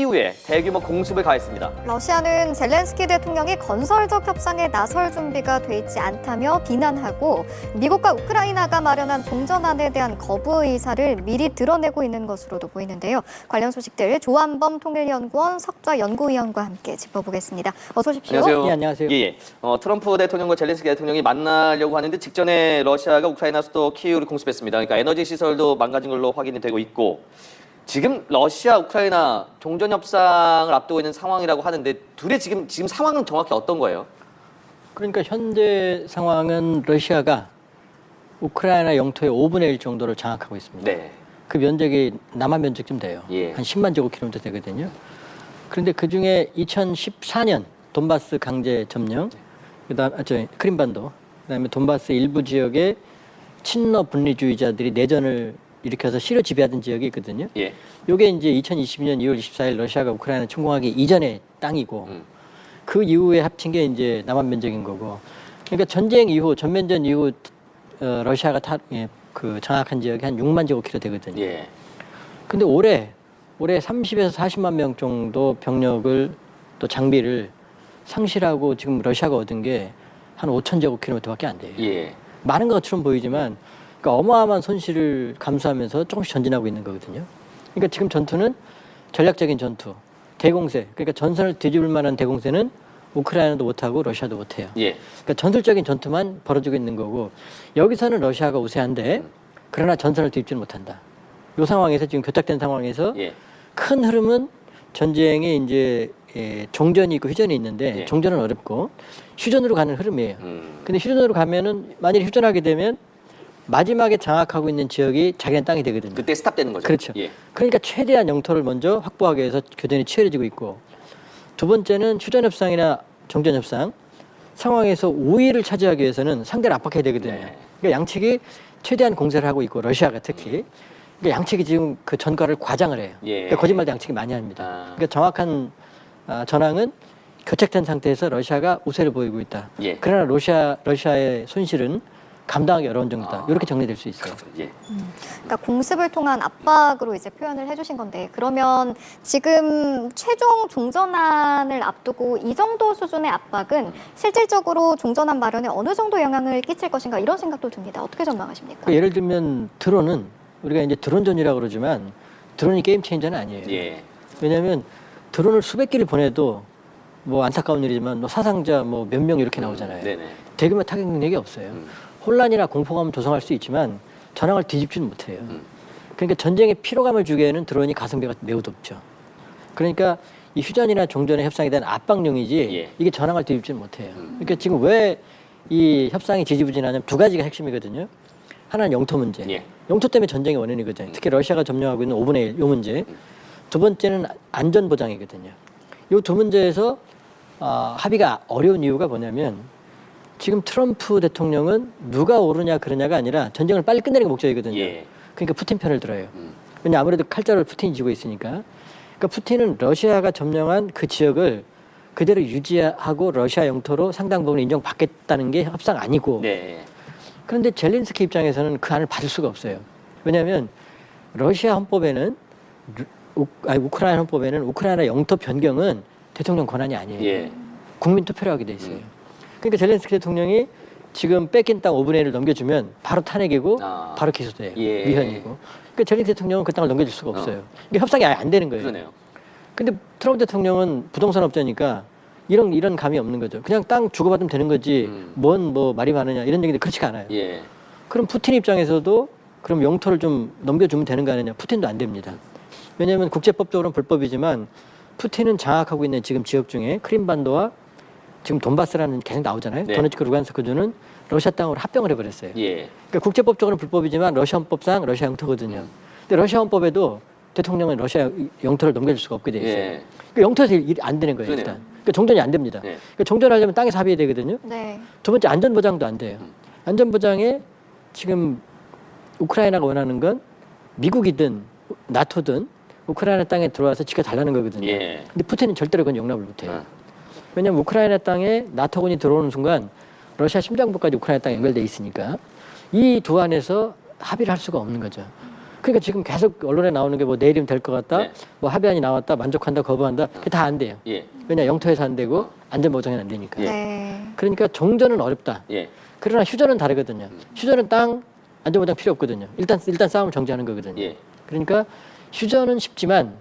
키우에 대규모 공습을 가했습니다. 러시아는 젤렌스키 대통령이 건설적 협상에 나설 준비가 돼 있지 않다며 비난하고 미국과 우크라이나가 마련한 종전안에 대한 거부 의사를 미리 드러내고 있는 것으로도 보이는데요. 관련 소식들 조한범 통일연구원 석좌 연구위원과 함께 짚어보겠습니다. 어서 오십시오. 안녕하세요. 네, 안녕하세요. 예. 트럼프 대통령과 젤렌스키 대통령이 만나려고 하는데 직전에 러시아가 우크라이나 수도 키이우를 공습했습니다. 그러니까 에너지 시설도 망가진 걸로 확인이 되고 있고 지금 러시아, 우크라이나 종전 협상을 앞두고 있는 상황이라고 하는데 둘의 지금 상황은 정확히 어떤 거예요? 그러니까 현재 상황은 러시아가 우크라이나 영토의 5분의 1 정도를 장악하고 있습니다. 네. 그 면적이 남한 면적쯤 돼요. 예. 한 10만 제곱킬로미터 되거든요. 그런데 그중에 2014년 돈바스 강제 점령, 크림반도, 그다음에 돈바스 일부 지역에 친러 분리주의자들이 내전을 일으켜서 시로 지배하던 지역이 있거든요. 예. 이게 이제 2022년 2월 24일 러시아가 우크라이나 침공하기 이전의 땅이고 그 이후에 합친 게 이제 남한 면적인 거고. 그러니까 전쟁 이후 전면전 이후 러시아가 장악한 지역이 한 6만 제곱킬로 되거든요. 예. 근데 올해 30에서 40만 명 정도 병력을 또 장비를 상실하고 지금 러시아가 얻은 게 한 5천 제곱킬로미터밖에 안 돼요. 예. 많은 것처럼 보이지만 그러니까 어마어마한 손실을 감수하면서 조금씩 전진하고 있는 거거든요. 그러니까 지금 전투는 전략적인 전투, 대공세. 그러니까 전선을 뒤집을 만한 대공세는 우크라이나도 못하고 러시아도 못해요. 예. 그러니까 전술적인 전투만 벌어지고 있는 거고 여기서는 러시아가 우세한데 그러나 전선을 뒤집지는 못한다. 이 상황에서 지금 교착된 상황에서 예. 큰 흐름은 전쟁에 이제 종전이 있고 휴전이 있는데 예. 종전은 어렵고 휴전으로 가는 흐름이에요. 근데 휴전으로 가면은 만일 휴전하게 되면 마지막에 장악하고 있는 지역이 자기네 땅이 되거든요. 그때 스탑되는 거죠. 그렇죠. 예. 그러니까 최대한 영토를 먼저 확보하기 위해서 교전이 치열해지고 있고 두 번째는 휴전협상이나 종전협상 상황에서 우위를 차지하기 위해서는 상대를 압박해야 되거든요. 네. 그러니까 양측이 최대한 공세를 하고 있고 러시아가 특히 그러니까 양측이 지금 그 전과를 과장을 해요. 예. 그러니까 거짓말도 양측이 많이 합니다. 아. 그러니까 정확한 전황은 교착된 상태에서 러시아가 우세를 보이고 있다. 예. 그러나 러시아의 손실은 감당하기 어려운 정도다. 이렇게 정리될 수 있어요. 예. 그러니까 공습을 통한 압박으로 이제 표현을 해주신 건데 그러면 지금 최종 종전안을 앞두고 이 정도 수준의 압박은 실질적으로 종전안 마련에 어느 정도 영향을 끼칠 것인가 이런 생각도 듭니다. 어떻게 전망하십니까? 그러니까 예를 들면 드론은 우리가 이제 드론전이라고 그러지만 드론이 게임 체인저는 아니에요. 예. 왜냐하면 드론을 수백 기를 보내도 뭐 안타까운 일이지만 뭐 사상자 뭐 몇 명 이렇게 나오잖아요. 네네. 대규모 타격 능력이 없어요. 혼란이나 공포감을 조성할 수 있지만 전황을 뒤집지는 못해요. 그러니까 전쟁에 피로감을 주기에는 드론이 가성비가 매우 높죠. 그러니까 이 휴전이나 종전의 협상에 대한 압박용이지 예. 이게 전황을 뒤집지는 못해요. 그러니까 지금 왜 이 협상이 지지부진하냐면 두 가지가 핵심이거든요. 하나는 영토 문제. 예. 영토 때문에 전쟁의 원인이거든요. 특히 러시아가 점령하고 있는 5분의 1, 이 문제. 두 번째는 안전 보장이거든요. 이 두 문제에서 합의가 어려운 이유가 뭐냐면 지금 트럼프 대통령은 누가 옳으냐 그러냐가 아니라 전쟁을 빨리 끝내는 게 목적이거든요. 예. 그러니까 푸틴 편을 들어요. 왜냐 아무래도 칼자루를 푸틴이 쥐고 있으니까. 그러니까 푸틴은 러시아가 점령한 그 지역을 그대로 유지하고 러시아 영토로 상당 부분 인정받겠다는 게 협상 아니고. 네. 그런데 젤렌스키 입장에서는 그 안을 받을 수가 없어요. 왜냐하면 러시아 헌법에는 우크라이나 헌법에는 우크라이나 영토 변경은 대통령 권한이 아니에요. 예. 국민 투표로 하게 돼 있어요. 그러니까 젤렌스키 대통령이 지금 뺏긴 땅 5분의 1을 넘겨주면 바로 탄핵이고 바로 기소돼요. 예. 위헌이고. 그러니까 젤렌스키 대통령은 그 땅을 넘겨줄 수가 없어요. 그러니까 협상이 아예 안 되는 거예요. 그러네요. 근데 트럼프 대통령은 부동산 업자니까 이런 감이 없는 거죠. 그냥 땅 주고받으면 되는 거지 뭔 뭐 말이 많으냐 이런 얘기인데 그렇지가 않아요. 예. 그럼 푸틴 입장에서도 그럼 영토를 좀 넘겨주면 되는 거 아니냐? 푸틴도 안 됩니다. 왜냐하면 국제법적으로는 불법이지만 푸틴은 장악하고 있는 지금 지역 중에 크림반도와 지금 돈바스라는 계속 나오잖아요. 네. 도네츠크 루간스크주는 러시아 땅으로 합병을 해버렸어요. 예. 그러니까 국제법적으로는 불법이지만 러시아 헌법상 러시아 영토거든요. 근데 러시아 헌법에도 대통령은 러시아 영토를 넘겨줄 수가 없게 돼 있어요. 예. 그러니까 영토에서 일이 안 되는 거예요. 그러네요. 일단. 그러니까 종전이 안 됩니다. 네. 그러니까 종전하려면 땅에서 합의해야 되거든요. 네. 두 번째 안전보장도 안 돼요. 안전보장에 지금 우크라이나가 원하는 건 미국이든 나토든 우크라이나 땅에 들어와서 지켜달라는 거거든요. 예. 근데 푸틴은 절대로 그건 용납을 못해요. 아. 왜냐하면 우크라이나 땅에 나토군이 들어오는 순간 러시아 심장부까지 우크라이나 땅에 연결돼 있으니까 이 두 안에서 합의를 할 수가 없는 거죠. 그러니까 지금 계속 언론에 나오는 게 뭐 내일이면 될 것 같다, 네. 뭐 합의안이 나왔다, 만족한다, 거부한다, 그게 다 안 돼요. 예. 왜냐 영토에서 안 되고 안전보장은 안 되니까. 예. 네. 그러니까 종전은 어렵다. 예. 그러나 휴전은 다르거든요. 휴전은 땅 안전보장 필요 없거든요. 일단 싸움을 정지하는 거거든요. 예. 그러니까 휴전은 쉽지만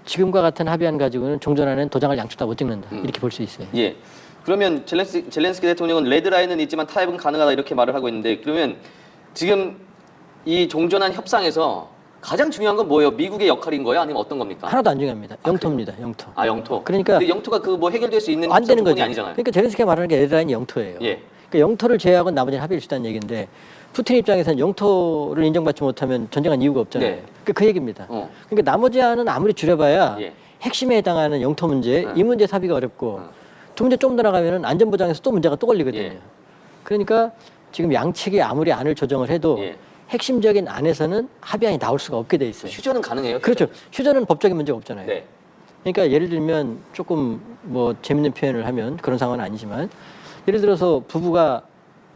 지금과 같은 합의안 가지고는 종전안에는 도장을 양쪽 다 못 찍는다. 이렇게 볼 수 있어요. 예. 그러면 젤렌스키 대통령은 레드라인은 있지만 타협은 가능하다 이렇게 말을 하고 있는데 그러면 지금 이 종전안 협상에서 가장 중요한 건 뭐예요? 미국의 역할인 거예요? 아니면 어떤 겁니까? 하나도 안 중요합니다. 영토입니다. 영토. 아, 영토. 그러니까 근데 영토가 그 뭐 해결될 수 있는 안 되는 부분이 거죠. 아니잖아요. 그러니까 제렌스키가 말하는 게 레드라인이 영토예요. 예. 그러니까 영토를 제외하고 나머지는 합의를 주다는 얘기인데 푸틴 입장에서는 영토를 인정받지 못하면 전쟁한 이유가 없잖아요. 네. 그러니까 그 얘기입니다. 그러니까 나머지 안은 아무리 줄여봐야 예. 핵심에 해당하는 영토 문제, 이 문제 합의가 어렵고 두 문제 좀 더 나가면은 안전보장에서 또 문제가 또 걸리거든요. 예. 그러니까 지금 양측이 아무리 안을 조정을 해도 예. 핵심적인 안에서는 합의안이 나올 수가 없게 돼 있어요. 휴전은 가능해요? 그렇죠. 휴전은 법적인 문제가 없잖아요. 네. 그러니까 예를 들면 조금 뭐 재밌는 표현을 하면 그런 상황은 아니지만 예를 들어서 부부가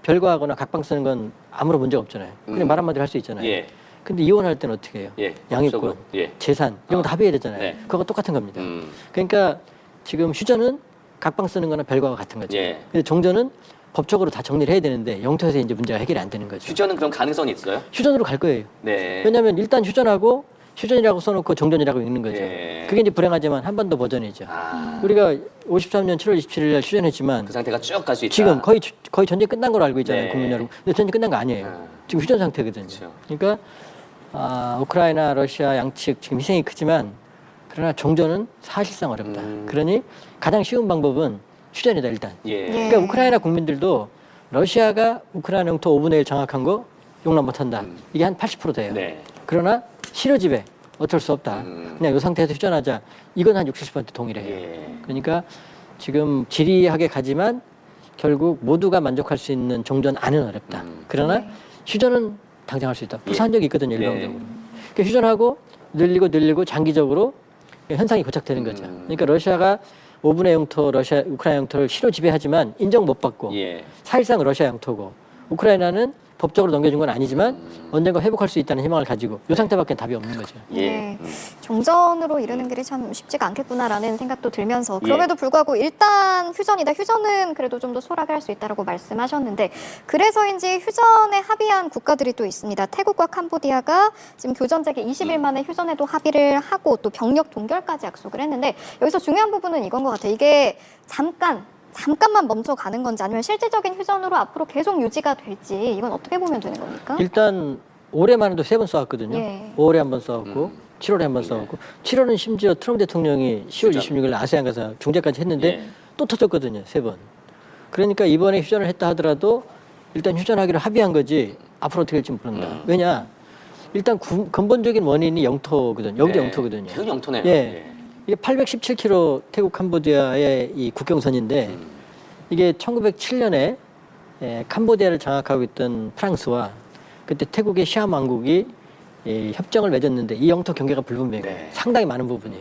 별거하거나 각방 쓰는 건 아무런 문제가 없잖아요. 그냥 말 한마디로 할 수 있잖아요. 예. 근데 이혼할 때는 어떻게 해요? 예. 양육권, 법적으로. 예. 재산 이런 거 다 합의해야 되잖아요. 네. 그거가 똑같은 겁니다. 음. 그러니까 지금 휴전은 각방 쓰는 거나 별거와 같은 거죠. 예. 근데 종전은 법적으로 다 정리를 해야 되는데 영토에서 이제 문제가 해결이 안 되는 거죠. 휴전은 그럼 가능성이 있어요? 휴전으로 갈 거예요. 네. 왜냐하면 일단 휴전하고 휴전이라고 써놓고 종전이라고 읽는 거죠. 예. 그게 이제 불행하지만 한 번 더 버전이죠. 아, 우리가 53년 7월 27일 날 휴전했지만 그 상태가 쭉 갈 수 있다. 지금 거의 전쟁 끝난 걸로 알고 있잖아요, 네. 국민 여러분. 근데 전쟁 끝난 거 아니에요. 지금 휴전 상태거든요. 그렇죠. 그러니까 우크라이나, 러시아 양측 지금 희생이 크지만 그러나 종전은 사실상 어렵다. 그러니 가장 쉬운 방법은 휴전이다 일단. 예. 그러니까 우크라이나 국민들도 러시아가 우크라이나 영토 5분의 1 장악한 거 용납 못한다. 이게 한 80% 돼요. 네. 그러나 실효집에 어쩔 수 없다. 그냥 이 상태에서 휴전하자. 이건 한 60, 70% 동일해요. 예. 그러니까 지금 지리하게 가지만 결국 모두가 만족할 수 있는 종전안은 어렵다. 그러나 네. 휴전은 당장할 수 있다. 부사한 적이 있거든요, 네. 일방적으로. 그러니까 휴전하고 늘리고 장기적으로 현상이 고착되는 거죠. 그러니까 러시아가 5분의 영토, 우크라이나 영토를 실효 지배하지만 인정 못 받고 예. 사실상 러시아 영토고 우크라이나는 법적으로 넘겨준 건 아니지만 언젠가 회복할 수 있다는 희망을 가지고 이 상태밖에 답이 없는 거죠. 예. 네. 종전으로 이르는 길이 참 쉽지가 않겠구나라는 생각도 들면서 그럼에도 불구하고 일단 휴전이다. 휴전은 그래도 좀 더 소홀하게 할 수 있다라고 말씀하셨는데 그래서인지 휴전에 합의한 국가들이 또 있습니다. 태국과 캄보디아가 지금 교전제기 20일 만에 휴전에도 합의를 하고 또 병력 동결까지 약속을 했는데 여기서 중요한 부분은 이건 것 같아요. 이게 잠깐만 멈춰가는 건지 아니면 실질적인 휴전으로 앞으로 계속 유지가 될지 이건 어떻게 보면 되는 겁니까? 일단 올해만 해도 3번 싸웠거든요. 예. 5월에 한 번 싸웠고 7월에 한 번 싸웠고 7월은 심지어 트럼프 대통령이 10월 26일 아세안 가서 중재까지 했는데 예. 또 터졌거든요. 3번. 그러니까 이번에 휴전을 했다 하더라도 일단 휴전하기로 합의한 거지 앞으로 어떻게 될지 모른다. 왜냐? 일단 근본적인 원인이 영토거든요. 여기도 네. 영토거든요. 계속 영토네요. 예. 이게 817km 태국 캄보디아의 이 국경선인데 이게 1907년에 캄보디아를 장악하고 있던 프랑스와 그때 태국의 시암 왕국이 협정을 맺었는데 이 영토 경계가 불분명해요. 네. 상당히 많은 부분이.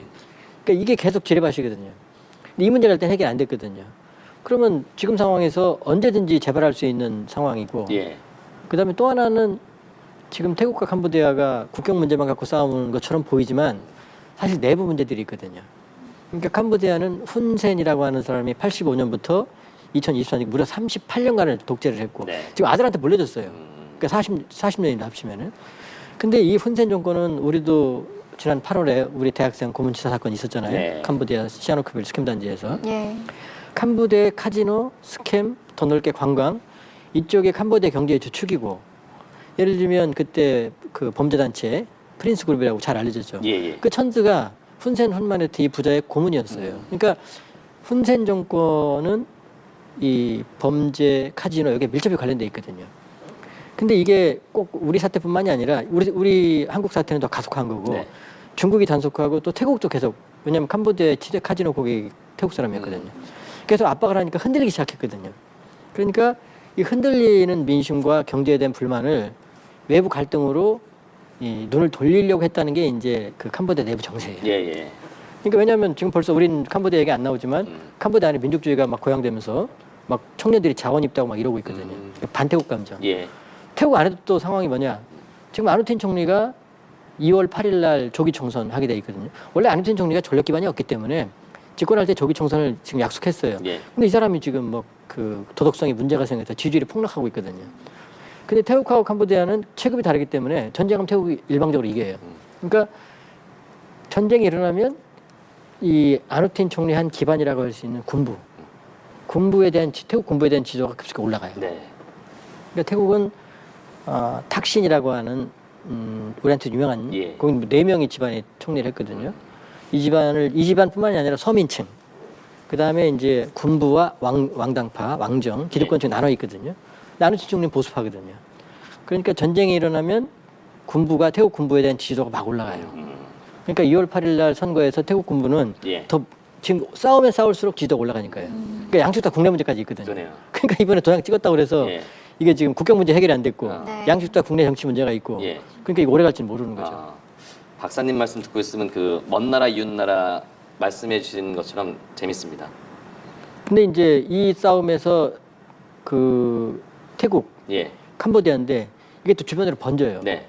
그러니까 이게 계속 지뢰밭이거든요. 근데 이 문제가 일단 해결이 안 됐거든요. 그러면 지금 상황에서 언제든지 재발할 수 있는 상황이고 예. 그다음에 또 하나는 지금 태국과 캄보디아가 국경 문제만 갖고 싸우는 것처럼 보이지만 사실 내부 문제들이 있거든요. 그러니까 캄보디아는 훈센이라고 하는 사람이 85년부터 2024년 무려 38년간을 독재를 했고 네. 지금 아들한테 물려줬어요. 그러니까 40년이나 합치면은. 근데 이 훈센 정권은 우리도 지난 8월에 우리 대학생 고문치사 사건이 있었잖아요. 네. 캄보디아 시아노크빌 스캠 단지에서. 예. 캄보디아의 카지노, 스캠, 더 넓게 관광 이쪽에 캄보디아 경제의 주축이고 예를 들면 그때 그 범죄단체 프린스 그룹이라고 잘 알려졌죠. 예, 예. 그 천스가 훈센 훈마네트 이 부자의 고문이었어요. 그러니까 훈센 정권은 이 범죄 카지노 여기에 밀접히 관련돼 있거든요. 근데 이게 꼭 우리 사태뿐만이 아니라 우리 한국 사태는 더 가속화한 거고 네. 중국이 단속화하고 또 태국도 계속 왜냐하면 캄보디아의 최대 카지노 고객이 태국 사람이었거든요. 그래서 압박을 하니까 흔들리기 시작했거든요. 그러니까 이 흔들리는 민심과 경제에 대한 불만을 외부 갈등으로 이 눈을 돌리려고 했다는 게 이제 그 캄보디아 내부 정세예요. 예, 예. 그러니까 왜냐하면 지금 벌써 우린 캄보디아 얘기 안 나오지만 캄보디아 안에 민족주의가 막 고양되면서 막 청년들이 자원 입다고 막 이러고 있거든요. 반태국 감정. 예. 태국 안에도 또 상황이 뭐냐? 지금 아누틴 총리가 2월 8일 날 조기 총선하게 돼 있거든요. 원래 안희정 총리가 전력 기반이 없기 때문에 집권할 때 조기 총선을 지금 약속했어요. 예. 근데 이 사람이 지금 뭐 그 도덕성이 문제가 생겨서 지지율이 폭락하고 있거든요. 근데 태국하고 캄보디아는 체급이 다르기 때문에 전쟁하면 태국이 일방적으로 이겨요. 그러니까 전쟁이 일어나면 이 아누틴 총리 한 기반이라고 할 수 있는 군부에 대한 태국 군부에 대한 지지도가 급속히 올라가요. 네. 그러니까 태국은 탁신이라고 하는 우리한테 유명한 예. 거기 4명의 집안의 총리를 했거든요. 이 집안뿐만이 아니라 서민층, 그 다음에 이제 군부와 왕당파, 왕정, 기득권층 나눠 있거든요. 아누틴 총리는 보수파거든요. 그러니까 전쟁이 일어나면 태국 군부에 대한 지지도가 막 올라가요. 그러니까 2월 8일 날 선거에서 태국 군부는 예. 더 지금 싸우면 싸울수록 지지도가 올라가니까요. 그러니까 양쪽 다 국내 문제까지 있거든요. 그러네요. 그러니까 이번에 도장 찍었다고 그래서 예. 이게 지금 국경 문제 해결이 안 됐고 네. 양쪽 다 국내 정치 문제가 있고 예. 그러니까 이거 오래 갈지는 모르는 거죠. 아, 박사님 말씀 듣고 있으면 그 먼 나라 이웃 나라 말씀해 주신 것처럼 재밌습니다. 근데 이제 이 싸움에서 그 태국, 예. 캄보디아인데 이게 또 주변으로 번져요. 네.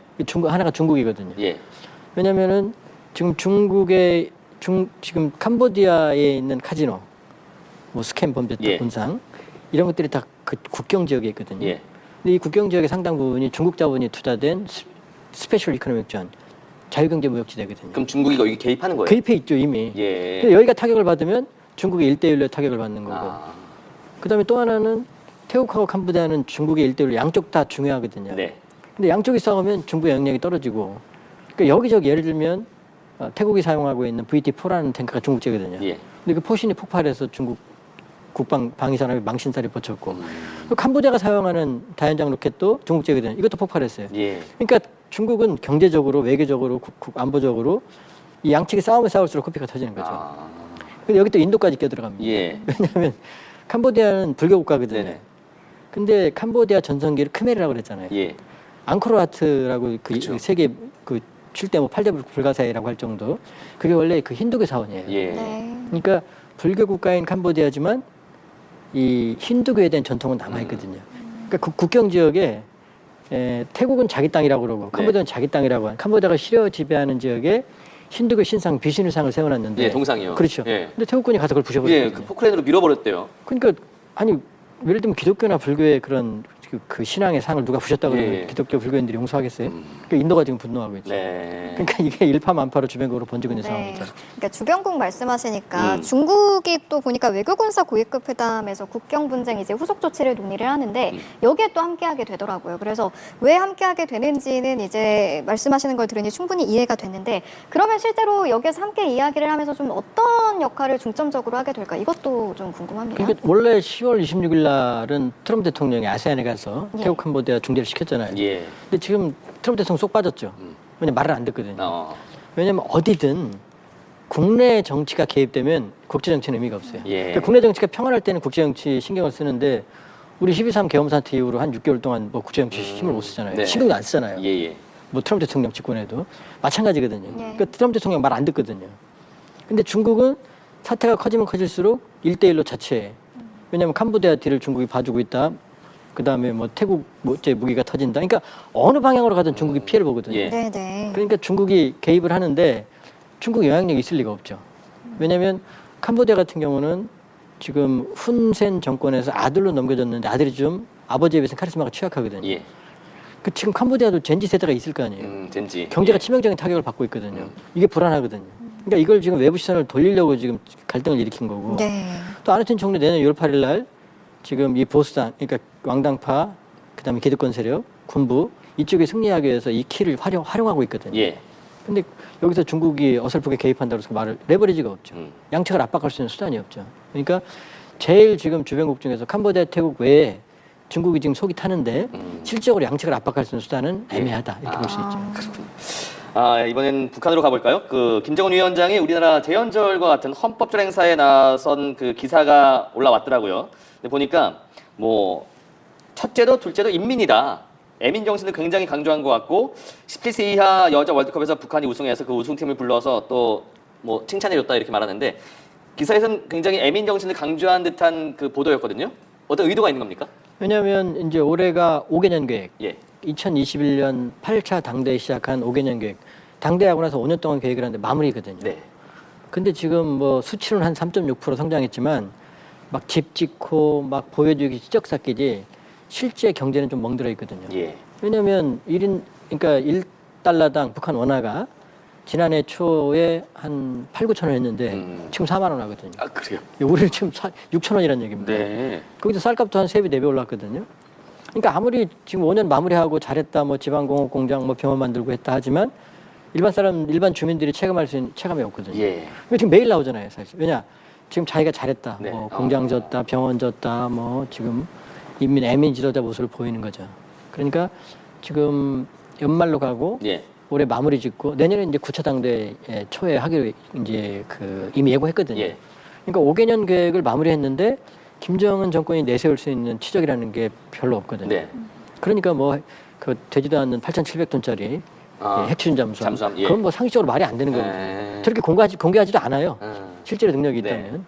하나가 중국이거든요. 예. 왜냐면은 지금 지금 캄보디아에 있는 카지노, 뭐 스캠 범죄 예. 본상 이런 것들이 다 그 국경 지역에 있거든요. 예. 근데 이 국경 지역의 상당 부분이 중국 자본이 투자된 스페셜 이코노믹 존, 자유경제 무역지대거든요. 그럼 중국이 거기 개입하는 거예요? 개입해 있죠 이미. 예. 근데 여기가 타격을 받으면 중국이 1대1로 타격을 받는 거고. 아, 그다음에 또 하나는 태국하고 캄보디아는 중국의 1대1로 양쪽 다 중요하거든요. 네. 근데 양쪽이 싸우면 중국의 영향력이 떨어지고. 그러니까 여기저기 예를 들면 태국이 사용하고 있는 VT-4라는 탱크가 중국제거든요. 예. 근데 그 포신이 폭발해서 중국 국방 방위산업이 망신살이 뻗쳤고. 또 캄보디아가 사용하는 다연장 로켓도 중국제거든요. 이것도 폭발했어요. 예. 그러니까 중국은 경제적으로, 외교적으로, 안보적으로 이 양측이 싸우면 싸울수록 코피가 터지는 거죠. 아, 근데 여기 또 인도까지 껴들어갑니다. 예. 왜냐하면 캄보디아는 불교 국가거든요. 네네. 근데 캄보디아 전성기를 크메르라고 그랬잖아요. 예. 앙코르와트라고 그 그쵸. 세계 그 칠대 뭐 8대 불가사의라고 할 정도. 그게 원래 그 힌두교 사원이에요. 예. 네. 그러니까 불교 국가인 캄보디아지만 이 힌두교에 대한 전통은 남아 있거든요. 그러니까 그 국경 지역에 태국은 자기 땅이라고 그러고 캄보디아는 자기 땅이라고 하는 캄보디아가 시려 지배하는 지역에 힌두교 신상 비신유상을 세워놨는데 예, 동상이요. 그렇죠. 예. 근데 태국군이 가서 그걸 부셔버렸거든요. 예, 그 포크레인으로 밀어버렸대요. 그러니까 아니 예를 들면 기독교나 불교의 그런 그 신앙의 상을 누가 부셨다고 그러면 예. 기독교 불교인들이 용서하겠어요? 그러니까 인도가 지금 분노하고 있죠. 네. 그러니까 이게 일파만파로 주변국으로 번지고 있는 네. 상황이죠. 그러니까 주변국 말씀하시니까 음. 중국이 또 보니까 외교군사 고위급 회담에서 국경 분쟁 이제 후속 조치를 논의를 하는데 여기에 또 함께하게 되더라고요. 그래서 왜 함께하게 되는지는 이제 말씀하시는 걸 들으니 충분히 이해가 됐는데 그러면 실제로 여기에서 함께 이야기를 하면서 좀 어떤 역할을 중점적으로 하게 될까? 이것도 좀 궁금합니다. 그러니까 원래 10월 26일 날은 트럼프 대통령이 아세안에 가서 예. 태국 캄보디아 중재를 시켰잖아요. 예. 근데 지금 트럼프 대통령 쏙 빠졌죠. 왜냐면 말을 안 듣거든요. 왜냐면 어디든 국내 정치가 개입되면 국제 정치는 의미가 없어요. 예. 그러니까 국내 정치가 평안할 때는 국제 정치 신경을 쓰는데 우리 12.3 계엄 사태 이후로 한 6개월 동안 뭐 국제 정치 힘을 못 쓰잖아요. 네. 신경도 안 쓰잖아요. 예, 예. 뭐 트럼프 대통령 집권에도 마찬가지거든요. 예. 그러니까 트럼프 대통령 말 안 듣거든요. 근데 중국은 사태가 커지면 커질수록 1대1로 자체해. 왜냐하면 캄보디아 뒤를 중국이 봐주고 있다. 그 다음에 뭐 태국 모째 무기가 터진다. 그러니까 어느 방향으로 가든 중국이 피해를 보거든요. 예. 네네. 그러니까 중국이 개입을 하는데 중국 영향력이 있을 리가 없죠. 왜냐하면 캄보디아 같은 경우는 지금 훈센 정권에서 아들로 넘겨졌는데 아들이 좀 아버지에 비해서 카리스마가 취약하거든요. 예. 그 지금 캄보디아도 젠지 세대가 있을 거 아니에요. 젠지. 경제가 예. 치명적인 타격을 받고 있거든요. 이게 불안하거든요. 그러니까 이걸 지금 외부 시선을 돌리려고 지금 갈등을 일으킨 거고. 네. 또 아누틴 총리 내년 6월 8일 날 지금 이 보수당, 그러니까 왕당파, 그다음에 기득권 세력, 군부 이쪽에 승리하기 위해서 이 키를 활용하고 있거든요. 예. 근데 여기서 중국이 어설프게 개입한다고 해서 말을 레버리지가 없죠. 음. 양측을 압박할 수 있는 수단이 없죠. 그러니까 제일 지금 주변국 중에서 캄보디아, 태국 외에 중국이 지금 속이 타는데 실질적으로 양측을 압박할 수 있는 수단은 애매하다 이렇게 볼 수 있죠. 아, 이번엔 북한으로 가볼까요? 그 김정은 위원장이 우리나라 재연절과 같은 헌법절 행사에 나선 그 기사가 올라왔더라고요. 근데 보니까 뭐 첫째도 둘째도 인민이다. 애민 정신을 굉장히 강조한 것 같고 17세 이하 여자 월드컵에서 북한이 우승해서 그 우승팀을 불러서 또 뭐 칭찬해줬다 이렇게 말하는데 기사에서는 굉장히 애민 정신을 강조한 듯한 그 보도였거든요. 어떤 의도가 있는 겁니까? 왜냐하면 이제 올해가 5개년 계획, 예. 2021년 8차 당대에 시작한 5개년 계획. 당대하고 나서 5년 동안 계획을 하는데 마무리거든요. 네. 근데 지금 뭐 수치는 한 3.6% 성장했지만 막 집 짓고 막 보여주기 시적삭기지 실제 경제는 좀 멍들어 있거든요. 예. 왜냐하면 그러니까 1달러당 북한 원화가 지난해 초에 한 8, 9천 원 했는데 지금 4만 원 하거든요. 아, 그래요? 우리는 지금 6천 원이라는 얘기입니다. 네. 거기서 쌀값도 한 3배, 4배 올랐거든요. 그러니까 아무리 지금 5년 마무리하고 잘했다, 뭐 지방공업 공장, 뭐 병원 만들고 했다 하지만 일반 주민들이 체감할 수 있는 체감이 없거든요. 예. 이거 지금 매일 나오잖아요, 사실. 왜냐, 지금 자기가 잘했다, 네. 뭐 공장 졌다, 병원 졌다, 뭐 지금 애민 지도자 모습을 보이는 거죠. 그러니까 지금 연말로 가고 예. 올해 마무리 짓고 내년에 이제 9차 당대 초에 하기로 이제 이미 예고했거든요. 예. 그러니까 5개년 계획을 마무리했는데 김정은 정권이 내세울 수 있는 치적이라는 게 별로 없거든요. 네. 그러니까 뭐 그 되지도 않는 8,700톤짜리 핵추진 잠수함, 예. 그건 뭐 상식적으로 말이 안 되는 거거든요. 네. 저렇게 공개하지도 않아요. 실제로 능력이 네. 있다면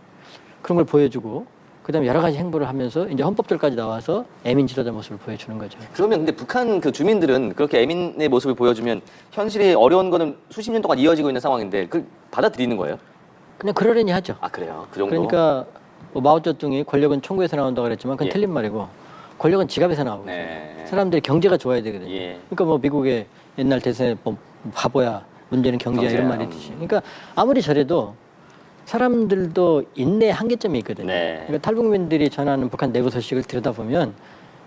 그런 걸 보여주고 그다음에 여러 가지 행보를 하면서 이제 헌법들까지 나와서 애민 지도자 모습을 보여주는 거죠. 그러면 근데 북한 그 주민들은 그렇게 애민의 모습을 보여주면 현실이 어려운 거는 수십 년 동안 이어지고 있는 상황인데 그걸 받아들이는 거예요? 그냥 그러려니 하죠. 아, 그래요? 그 정도? 그러니까 뭐 마오쩌둥이 권력은 총구에서 나온다고 그랬지만 그건 예. 틀린 말이고 권력은 지갑에서 나오고 네. 사람들이 경제가 좋아야 되거든요. 예. 그러니까 뭐 미국의 옛날 대선에 뭐 바보야 문제는 경제야 이런 말이 있듯이 그러니까 아무리 저래도 사람들도 인내의 한계점이 있거든요. 네. 그러니까 탈북민들이 전하는 북한 내부 소식을 들여다보면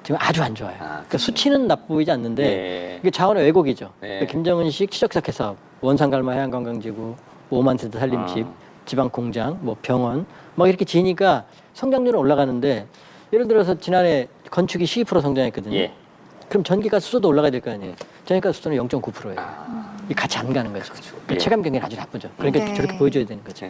지금 아주 안 좋아요. 아, 그러니까 수치는 나쁘지 않는데 네. 이게 자원의 왜곡이죠. 네. 그러니까 김정은식 치적삭 해서 원산갈마 해양관광지구 5만 세대 살림집 지방 공장 뭐 병원 막 이렇게 지니까 성장률은 올라가는데 예를 들어서 지난해 건축이 12% 성장했거든요. 예. 그럼 전기가 수소도 올라가야 될 거 아니에요. 전기가 수소는 0.9%예요. 이 같이 안 가는 거죠. 그러니까 예. 체감 경기는 아주 나쁘죠. 그러니까 네. 저렇게 보여줘야 되는 거죠.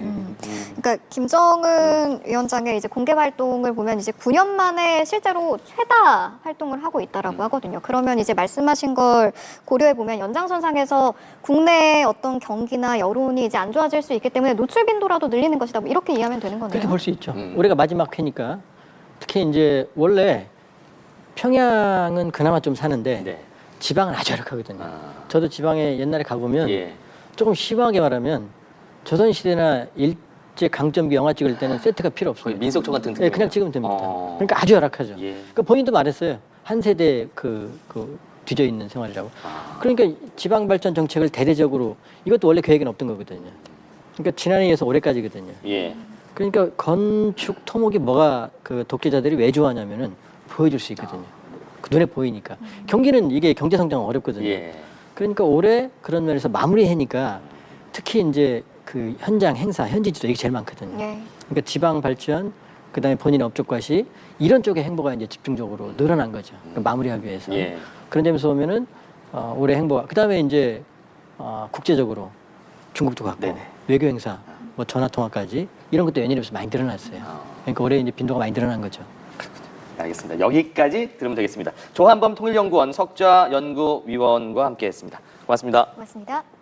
그러니까 김정은 위원장의 이제 공개 활동을 보면 이제 9년 만에 실제로 최다 활동을 하고 있다라고 하거든요. 그러면 이제 말씀하신 걸 고려해 보면 연장선상에서 국내의 어떤 경기나 여론이 이제 안 좋아질 수 있기 때문에 노출 빈도라도 늘리는 것이다. 뭐 이렇게 이해하면 되는 거네요. 그렇게 볼 수 있죠. 올해가 마지막 회니까 특히 이제 원래 평양은 그나마 좀 사는데 네. 지방은 아주 열악하거든요. 아. 저도 지방에 옛날에 가보면 예. 조금 심하게 말하면 조선시대나 일제 강점기 영화 찍을 때는 세트가 필요 없어요. 거의 민속촌 같은 네, 그냥 찍으면 됩니다. 어. 그러니까 아주 열악하죠. 예. 그러니까 본인도 말했어요. 한 세대 뒤져 있는 생활이라고. 그러니까 지방 발전 정책을 대대적으로 이것도 원래 계획은 없던 거거든요. 그러니까 지난해에 이어서 올해까지거든요. 예. 그러니까 건축 토목이 뭐가 그 독재자들이 왜 좋아하냐면은 보여줄 수 있거든요. 그 눈에 보이니까. 경기는 이게 경제 성장은 어렵거든요. 예. 그러니까 올해 그런 면에서 마무리해니까 특히 이제 그 현장 행사, 현지 지도 이게 제일 많거든요. 예. 그러니까 지방 발전, 그다음에 본인의 업적 과시 이런 쪽의 행보가 이제 집중적으로 늘어난 거죠. 그러니까 마무리하기 위해서. 예. 그런 점에서 보면은 올해 행보가 그다음에 이제 국제적으로 중국도 갔고 네네. 외교 행사, 뭐 전화 통화까지 이런 것도 연일에서 많이 늘어났어요. 그러니까 올해 이제 빈도가 많이 늘어난 거죠. 알겠습니다. 여기까지 들으면 되겠습니다. 조한범 통일연구원 석좌 연구위원과 함께했습니다. 고맙습니다. 고맙습니다.